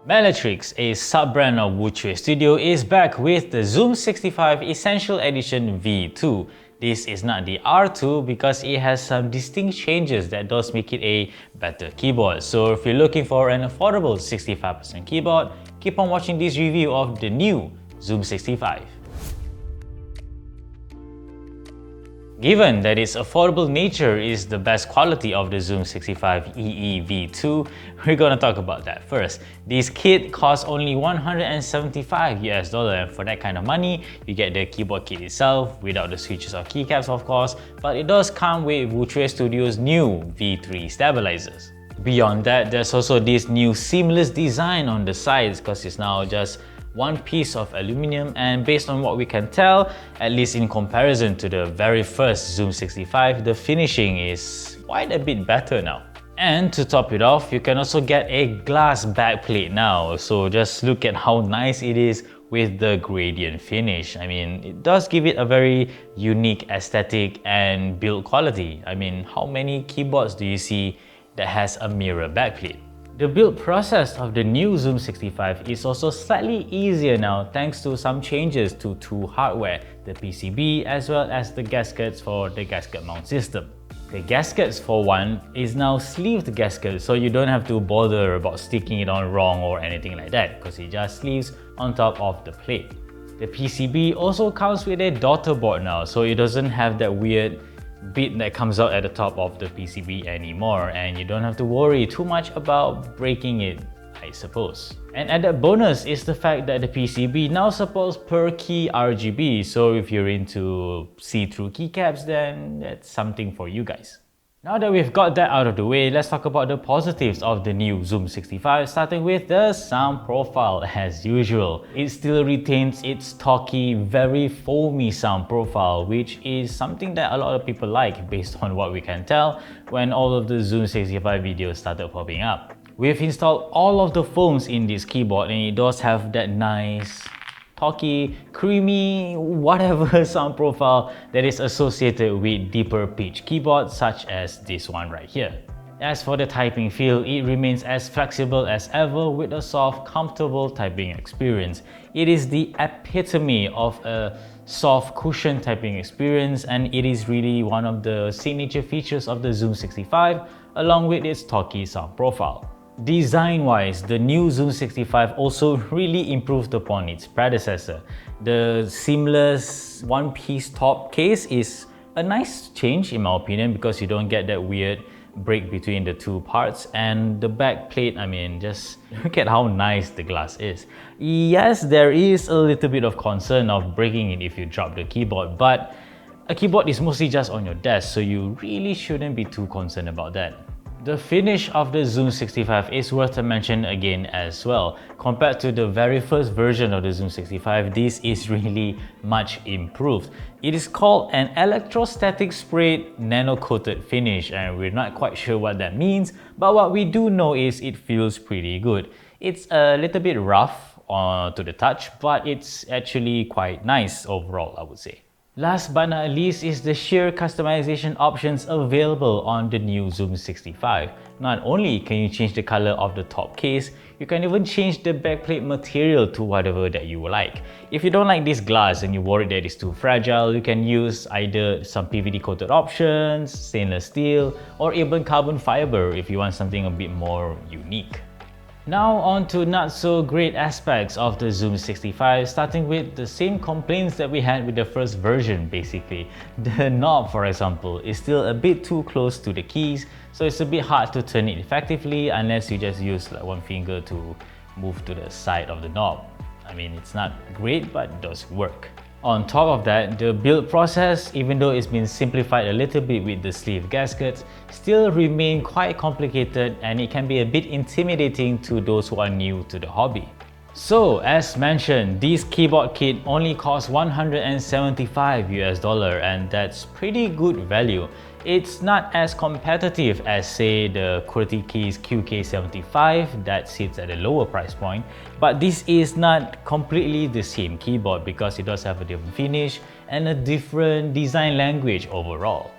Meletrix, a sub-brand of Wuxue Studio, is back with the Zoom65 Essential Edition V2. This is not the R2 because it has some distinct changes that does make it a better keyboard. So if you're looking for an affordable 65% keyboard, keep on watching this review of the new Zoom65. Given that its affordable nature is the best quality of the Zoom65 EE V2, we're gonna talk about that first. This kit costs only $175 and for that kind of money, you get the keyboard kit itself without the switches or keycaps of course, but it does come with Wuxue Studio's new V3 stabilizers. Beyond that, there's also this new seamless design on the sides because it's now just one piece of aluminum, and based on what we can tell, at least in comparison to the very first Zoom65, the finishing is quite a bit better now. And to top it off, you can also get a glass backplate now, so just look at how nice it is with the gradient finish. I mean, it does give it a very unique aesthetic and build quality. I mean, how many keyboards do you see that has a mirror backplate? The build process of the new Zoom65 is also slightly easier now thanks to some changes to two hardware, the PCB as well as the gaskets for the gasket mount system. The gaskets for one is now sleeved gasket, so you don't have to bother about sticking it on wrong or anything like that because it just sleeves on top of the plate. The PCB also comes with a daughter board now, so it doesn't have that weird bit that comes out at the top of the PCB anymore, and you don't have to worry too much about breaking it, I suppose. And added bonus is the fact that the PCB now supports per key RGB, so if you're into see-through keycaps, then that's something for you guys. Now that we've got that out of the way, let's talk about the positives of the new Zoom65, starting with the sound profile as usual. It still retains its talky, very foamy sound profile, which is something that a lot of people like based on what we can tell when all of the Zoom65 videos started popping up. We've installed all of the foams in this keyboard and it does have that nice talky, creamy, whatever sound profile that is associated with deeper pitch keyboards such as this one right here. As for the typing feel, it remains as flexible as ever with a soft, comfortable typing experience. It is the epitome of a soft cushion typing experience, and it is really one of the signature features of the Zoom65 along with its talky sound profile. Design-wise, the new Zoom65 also really improved upon its predecessor. The seamless one-piece top case is a nice change in my opinion because you don't get that weird break between the two parts, and the back plate, I mean, just look at how nice the glass is. Yes, there is a little bit of concern of breaking it if you drop the keyboard, but a keyboard is mostly just on your desk, so you really shouldn't be too concerned about that. The finish of the Zoom65 is worth a mention again as well. Compared to the very first version of the Zoom65, this is really much improved. It is called an electrostatic sprayed nano-coated finish, and we're not quite sure what that means, but what we do know is it feels pretty good. It's a little bit rough to the touch, but it's actually quite nice overall, I would say. Last but not least is the sheer customization options available on the new Zoom65. Not only can you change the color of the top case, you can even change the backplate material to whatever that you like. If you don't like this glass and you're worried that it's too fragile, you can use either some PVD coated options, stainless steel, or even carbon fiber if you want something a bit more unique. Now on to not so great aspects of the Zoom65, starting with the same complaints that we had with the first version basically. The knob, for example, is still a bit too close to the keys, so it's a bit hard to turn it effectively unless you just use like one finger to move to the side of the knob. I mean, it's not great, but it does work. On top of that, the build process, even though it's been simplified a little bit with the sleeve gaskets, still remain quite complicated, and it can be a bit intimidating to those who are new to the hobby. So, as mentioned, this keyboard kit only costs $175 and that's pretty good value. It's not as competitive as say the QWERTY Keys QK75 that sits at a lower price point, but this is not completely the same keyboard because it does have a different finish and a different design language overall.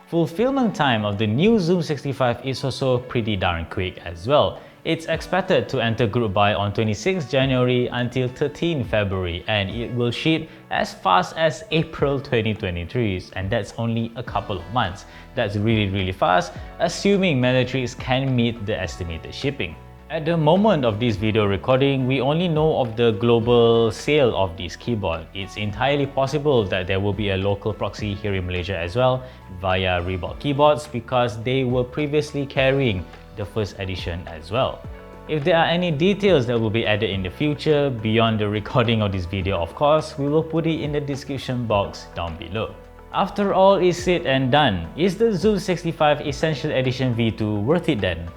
Fulfillment time of the new Zoom65 is also pretty darn quick as well. It's expected to enter Groupbuy on 26 January until 13 February, and it will ship as fast as April 2023, and that's only a couple of months. That's really fast, assuming Meletrix can meet the estimated shipping. At the moment of this video recording, we only know of the global sale of this keyboard. It's entirely possible that there will be a local proxy here in Malaysia as well via Reebok Keyboards, because they were previously carrying the first edition as well. If there are any details that will be added in the future beyond the recording of this video, of course, we will put it in the description box down below. After all is said and done, is the Zoom65 Essential Edition V2 worth it then?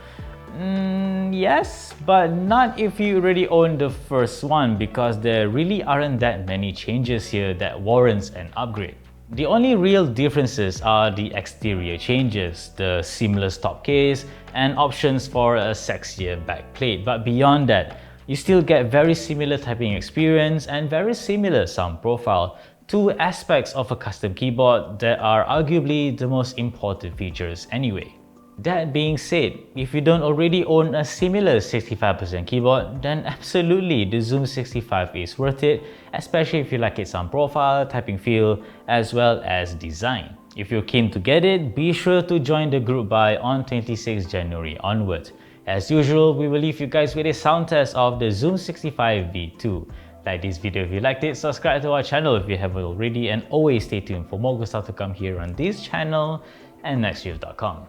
Yes, but not if you already own the first one, because there really aren't that many changes here that warrants an upgrade. The only real differences are the exterior changes, the seamless top case, and options for a sexier backplate. But beyond that, you still get very similar typing experience and very similar sound profile, two aspects of a custom keyboard that are arguably the most important features anyway. That being said, if you don't already own a similar 65% keyboard, then absolutely the Zoom65 is worth it, especially if you like its sound profile, typing feel, as well as design. If you're keen to get it, be sure to join the group buy on 26 January onwards. As usual, we will leave you guys with a sound test of the Zoom65 V2. Like this video if you liked it, subscribe to our channel if you haven't already, and always stay tuned for more good stuff to come here on this channel and nextrev.com.